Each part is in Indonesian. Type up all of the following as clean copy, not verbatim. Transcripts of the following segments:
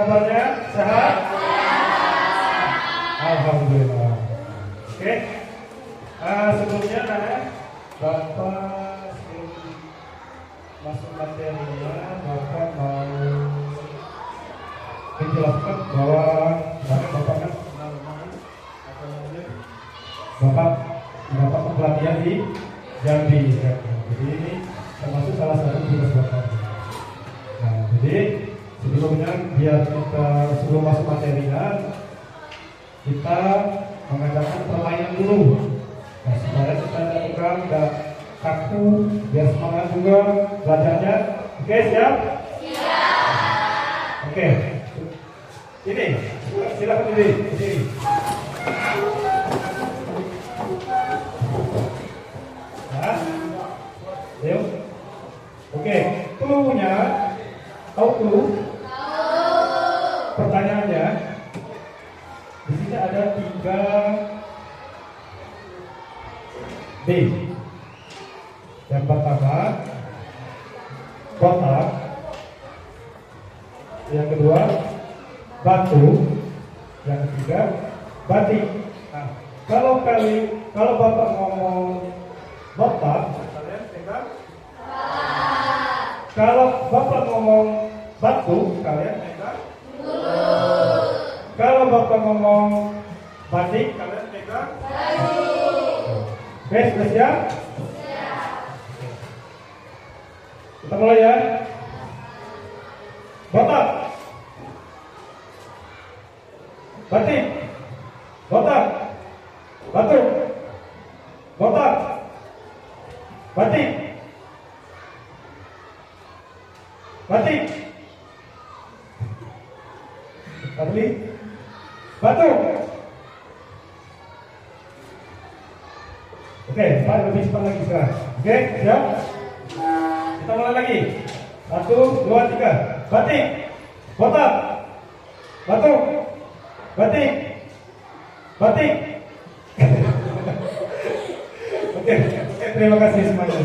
kabarnya? Sehat? Alhamdulillah. Oke. Sebelumnya Bapak sebelum masuk materinya, Bapak mau menjelaskan bahwa Bapak kan Bapak mendapat pelatihan di Jambi. Jadi ini termasuk salah satu tugas Bapak. Nah, jadi sebelumnya biar kita sebelum masuk materinya kita mengadakan permainan dulu. Nah, supaya kita nggak kaku, biar semangat juga belajarnya. Oke, siap? Siap. Oke. Ini, silakan berdiri. Nah, yuk. Oke, clue-nya tahu clue? Tahu. Pertanyaannya, di sini ada 3 B. Yang pertama kotak, yang kedua batu, yang ketiga batik. Nah, kalau Bapak ngomong kotak, kalian pegang. Kalau Bapak ngomong batu, kalian pegang. Kalau Bapak ngomong batik, kalian pegang. Oke, sudah siap? Kita mulai ya. Botak, batik, botak, batu, botak, batik, batik, batu. Oke, Pak, lebih cepat lagi sekarang. Oke, siap? Kita mulai lagi. 1, 2, 3. Batik, botak, batu, batik, batik. Oke, terima kasih semuanya.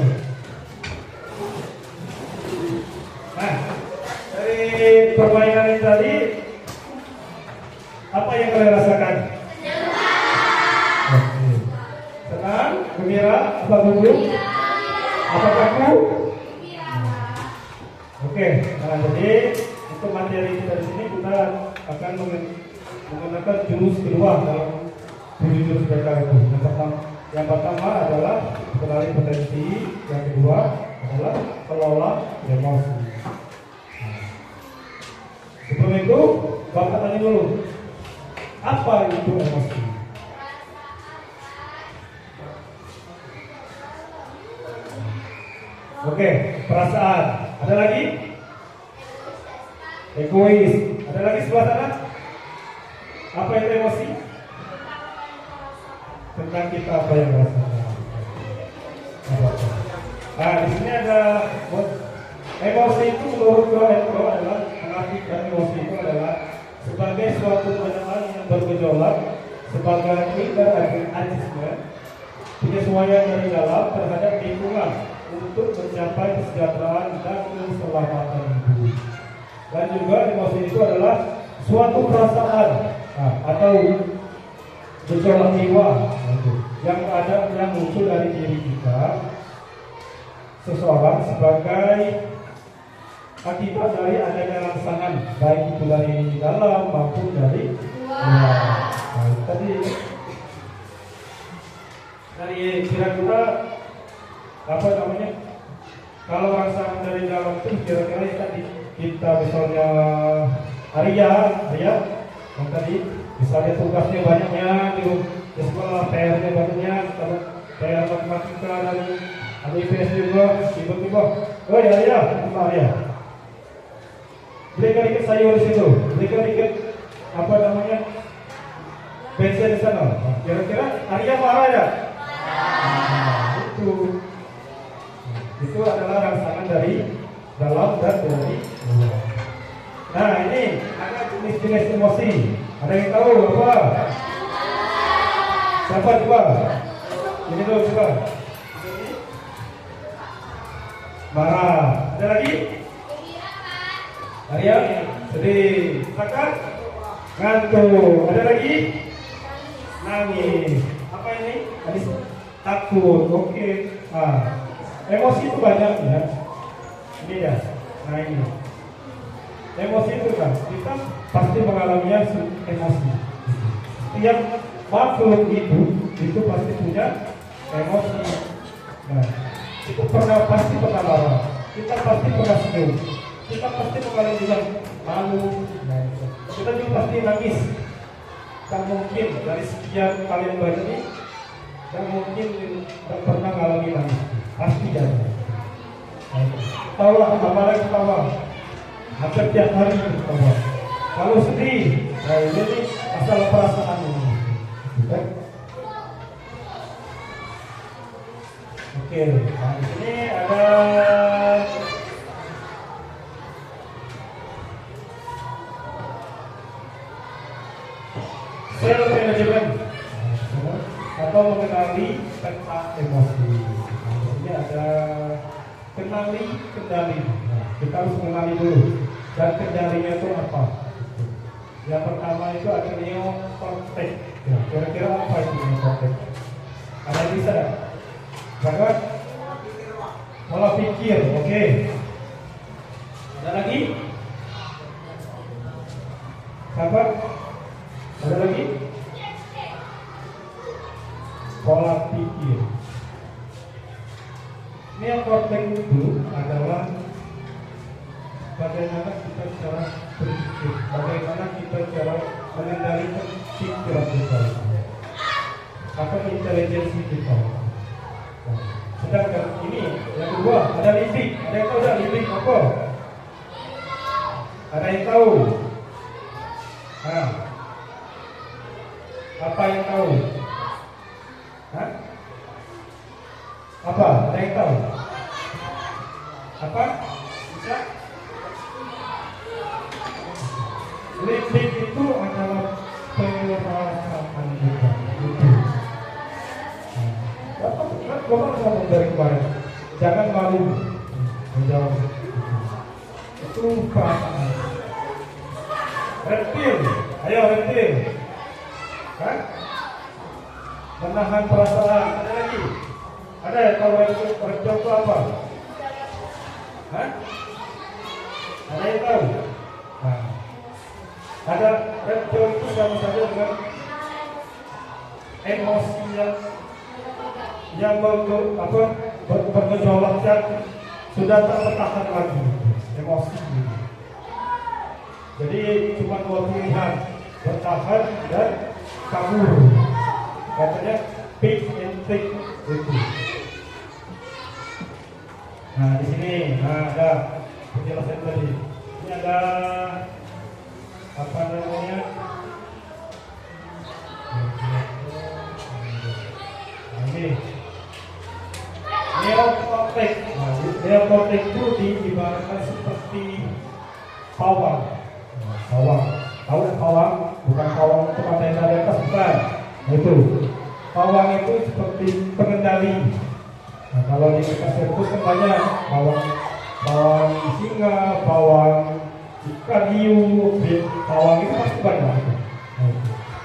Nah, dari permainan ini tadi, apa yang kalian rasakan? Senang, gembira, apa gugup? Apa kaku? Oke, nah jadi untuk materi kita di sini kita akan menggunakan jurus kedua dalam jurus BK itu. Yang pertama adalah kenali potensi, yang kedua adalah kelola emosi. Sebelum itu, Bapak tanya dulu, apa itu emosi? Oke, perasaan. Ada lagi? Egois. Ada lagi sebelah sana? Apa itu emosi? Tentang kita apa yang rasakan. Nah, di sini ada emosi itu menurut Goethe adalah mengartikan emosi itu adalah sebagai suatu penyemangat yang bergejolak, sebagai agisme, penyesuaian dari dalam terhadap lingkungan untuk mencapai kesejahteraan dan keselamatan hidup. Dan juga emosi itu adalah suatu perasaan atau gejolak jiwa yang muncul dari diri kita seseorang sebagai akibat dari adanya rangsangan, baik itu dari dalam maupun dari luar. Nah, tadi dari kira-kira apa namanya? Kalau rangsangan dari dalam itu kira-kira tadi kita misalnya Arya yang tadi misalnya tugasnya banyaknya di sekolah, PR-nya banyaknya, PR matematika dan ada IPS juga, tiba-tiba, oh ya Arya, berikan dikit sayur di situ, berikan dikit apa namanya bensin di sana. Kira-kira Arya marah ya? Itu adalah rangsangan dari dalam dan dari luar. Nah, ini ada jenis-jenis emosi. Ada yang tahu apa? Siapa coba? Ini dulu coba. Marah. Ada lagi? Arya, sedih. Kakak, ngantuk. Ada lagi? Nangis. Apa ini? Tadi takut. Oke. Emosi itu banyak ya. Ini ya. Nah ini. Emosi itu kan kita pasti mengalaminya emosi. Setiap makhluk itu pasti punya emosi. Nah, itu pasti pernah marah. Kita pasti pernah senyum. Kita pasti mengalami juga malu. Nah, itu. Kita juga pasti nangis. Tak mungkin dari sekian kalian banyak ini, tak mungkin tak pernah mengalami nangis. Pasti jadi. Tawa, apalagi tawa. Hampir tiap hari tawa. Kalau sedih, nah ini masalah perasaan ini. Oke, nah di sini ada self management atau mengenali tentang emosi. Nah, ini ada kenali kendali. Nah, kita harus mengenali dulu dan kendalinya itu apa. Yang pertama itu ada neokortex. Ya, kira-kira apa itu neokortex? Ada yang bisa? Bagus. Pola pikir, oke. Ada lagi? Sahabat? Ada lagi? Pola pikir. Neokortex itu adalah bagaimana kita cara berpikir, bagaimana kita cara mengendalikan pikiran kita, atau intelijensi kita. Sedangkan ini yang kedua ada limbik. Ada yang tahu tak limbik apa? Ada yang tahu? Apa yang tahu? Apa? Ada yang tahu? Apa? Bisa? Limbik itu adalah perasaan kita. Bapak ngomong dari kemarin, jangan malu menjawab. Itu perasaan. Reptil, ayo reptil. Kan? Menahan perasaan. Ada lagi? Ada ya kalau reptil itu apa? Ada yang tahu? Ada reptil itu sama saja dengan emosi yang bergejolak dan sudah tak bertahan lagi, emosi. Jadi cuma dua pilihan, bertahan dan kabur. Katanya pick and take itu. Nah di sini, ada penjelasan tadi. Ini ada apa namanya? Ini neokortex. Neokortex itu diibaratkan seperti pawang. Tahu pawang? Bukan pawang tempat yang ada di atas, bukan. Itu pawang itu seperti pengendali. Nah, kalau di kasir itu kan banyak pawang singa, pawang ikan hiu, pawang itu pasti banyak.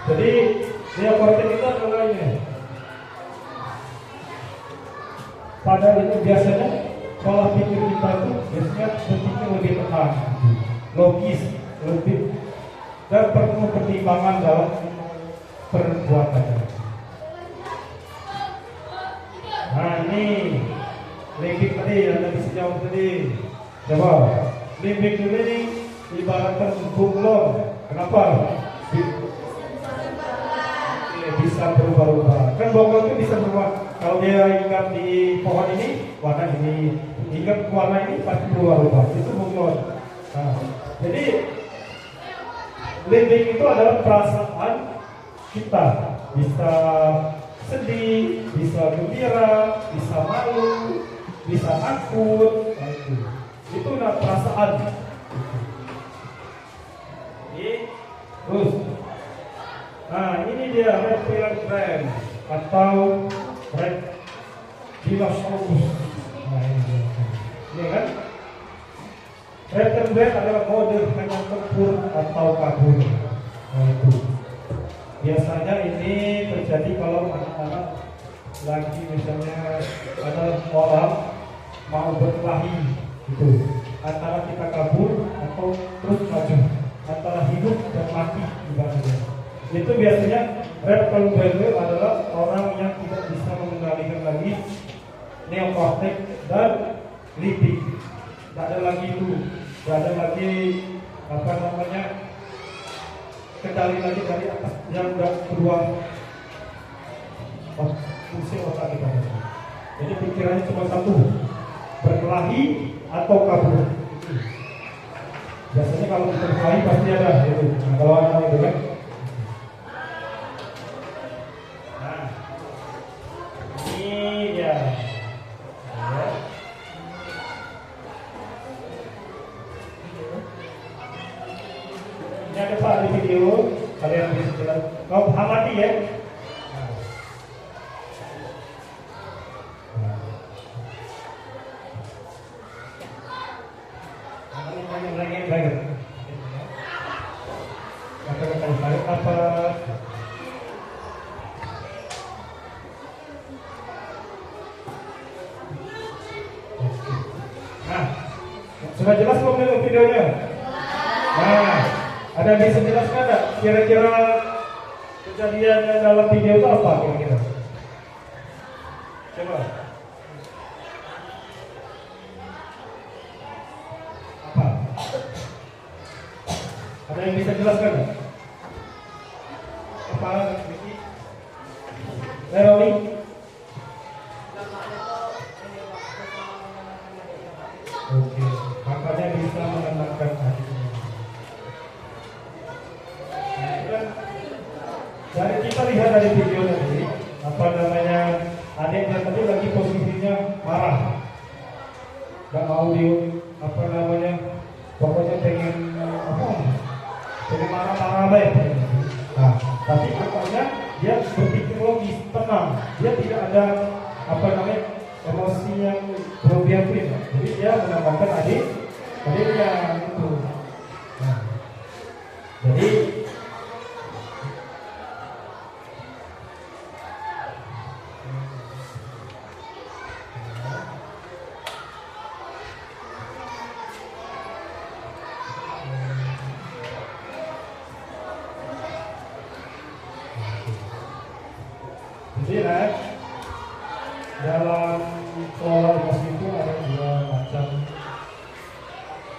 Jadi neokortex itu adalah ini. Pada itu biasanya pola pikir kita itu biasanya berpikir lebih tenang, logis, lebih dan penuh pertimbangan dalam perbuatannya. Nah ini limbik tadi yang bisa jawab tadi. Coba limbik ini ibaratkan bunglon. Kenapa? Bisa berubah-ubah. Kan bunglon itu bisa berubah. Kalau dia ingat di pohon ini, warna ini, ingat warna ini pasti berubah-ubah. Itu bunglon. Nah, jadi limbik itu adalah perasaan kita, bisa sedih, bisa gembira, bisa malu, bisa takut. Nah, itu perasaan. Terus, nah ini dia reptilian brain atau reptilosaurus. Nah ini kan Return back adalah mode hanya tempur atau kabur. Nah, itu. Biasanya ini terjadi kalau anak-anak lagi misalnya ada orang mau berkelahi, itu antara kita kabur atau terus maju, antara hidup dan mati ibaratnya. Itu biasanya return back adalah orang yang tidak bisa mengendalikan lagi neokortek dan limbik. Tidak ada lagi itu, tidak ada lagi apa namanya kendali lagi dari atas yang kedua fungsi otak kita. Jadi pikirannya cuma satu, berkelahi atau kabur. Biasanya kalau kita berkelahi pasti ada itu. Nah, kalau anak itu kan. Nah, ini dia. Ini ada Pak di video, kalian bisa jelas. Kau amati ya. Nah, sudah jelas belum videonya? Nah, ada yang bisa jelaskan nggak? Kira-kira kejadian yang dalam video itu apa kira-kira? Coba. Apa? Ada yang bisa jelaskan nggak? Apa? Neroli? Oke, makanya bisa menenangkan hatinya. Dari kita lihat dari video tadi, apa namanya, adiknya tadi lagi posisinya marah, nggak mau di apa namanya, pokoknya pengen marah-marah baik. Nah, tapi katanya dia berpikir logis, tenang, dia tidak ada apa namanya emosi yang berlebihan. Jadi dia menambahkan adiknya itu. Nah, jadi dalam pola emosi itu ada dua macam,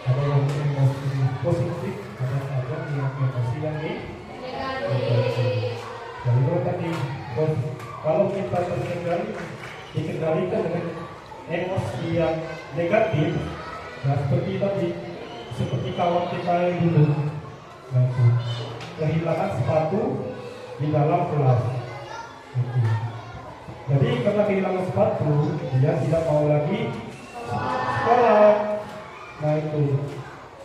ada yang emosi positif, ada yang emosi yang negatif. Jadi kalau tadi kalau kita dikendalikan dengan emosi yang negatif, nah seperti kawan kita yang dulu, kehilangan sepatu di dalam kelas. Jadi karena kehilangan sepatu, dia tidak mau lagi sekolah. Nah itu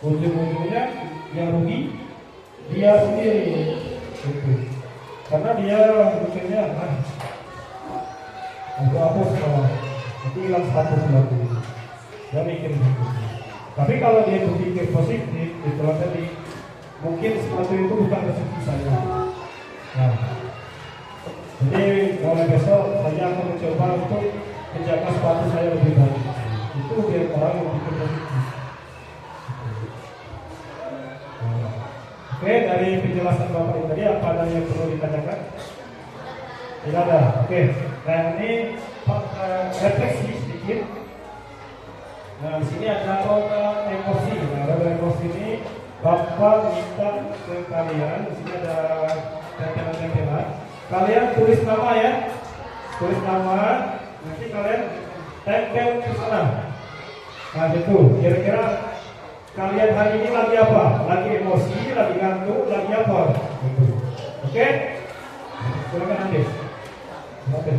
ujung-ujungnya yang rugi dia sendiri. Itu. Karena dia mikirnya aku sekolah, nanti hilang sepatu sepatu. Dia mikir gitu. Tapi kalau dia berpikir positif, itulah tadi mungkin sepatu itu bukan rezeki saya. Nah, jadi mulai besok saya akan mencoba untuk menjaga sepatu saya lebih baik. Itu biar orang yang berpikir positif. Oke, dari penjelasan Bapak ini tadi apa ada yang perlu ditanyakan? Tidak ada. Oke, nah ini refleksi sedikit. Nah di sini ada roda emosi. Nah roda emosi ini Bapak minta ke kalian. Di sini ada tempelan-tempelan. Kalian tulis nama ya, tulis nama. Nanti kalian tempel ke sana. Nah itu, kira-kira kalian hari ini lagi apa? Lagi emosi, lagi ngantuk, lagi apa? Gitu. Oke? Silakan ambil. Oke.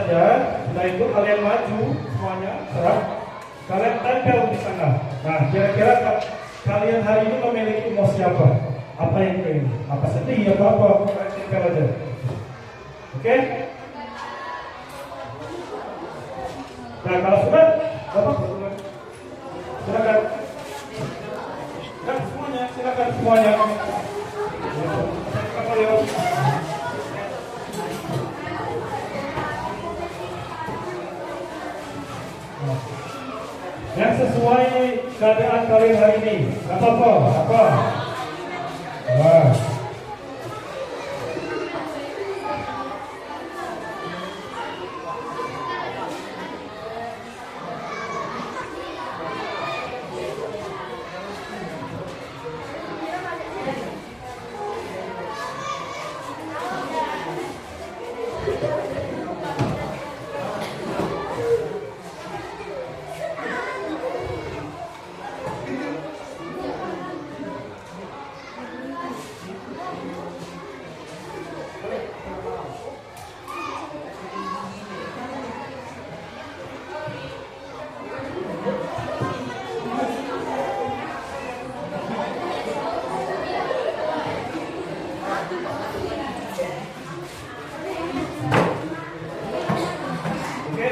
saja. Setelah itu kalian maju semuanya, serap. Kalian tempel di sana. Nah, kira-kira kalian hari ini memiliki emosi apa? Apa yang ini? Apa sedih? Apa? Kalian tempel aja. Oke? Nah, kalau sudah, Bapak silakan. Silakan semuanya. Yang sesuai keadaan kalian hari ini. Apa? Wah.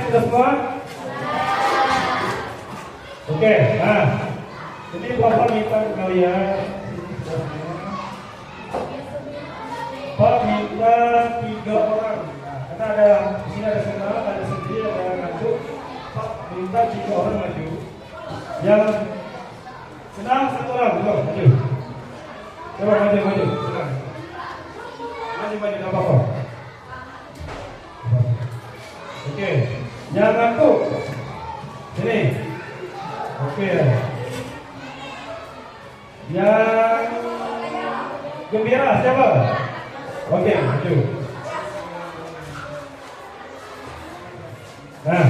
Sudah semua? Oke, nah jadi Bapak minta kalian, Pak minta 3 orang. Nah, karena ada di sini ada senang, ada sedih, ada ngantuk. Pak minta 3 orang maju. Yang senang 1 orang, maju. Coba maju, senang. Maju, tak apa-apa. Oke. Yang ngantuk sini. Oke. Yang gembira siapa? Oke, maju. Nah,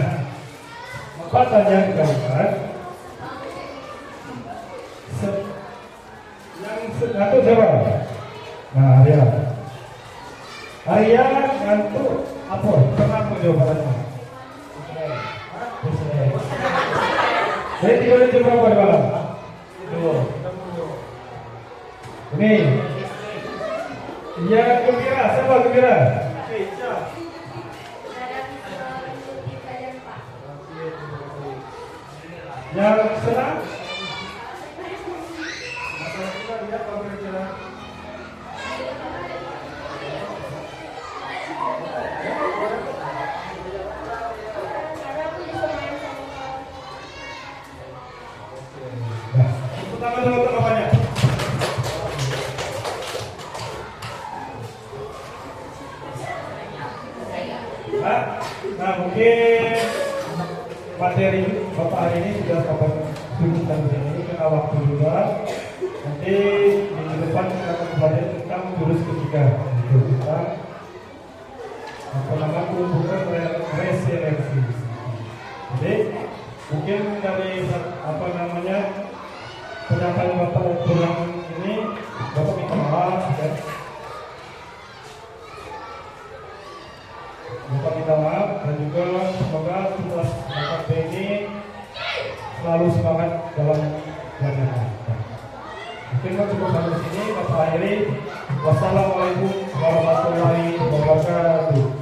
pertanyaan keempat. Yang ngantuk siapa? Nah, Arya ngantuk apa? Kenapa jawabannya? Jadi tiba-tiba berapa di malam? 2. Ini yang gembira, siapa gembira? Yang senang? Nah, mungkin materi Bapak hari ini sudah dapat tunjukkan di sini karena waktu juga. Nanti minggu depan kita akan kembali tentang jurus ketiga, itu kita bukan resiliensi. Jadi mungkin dari penyampaian Bapak kurang ini, Bapak minta maaf ya. Bapak minta maaf dan juga semoga tugas Bapak ini selalu semangat dalam belajar. Mungkin cukup sampai di sini. Bapak akhiri. Wassalamualaikum warahmatullahi wabarakatuh.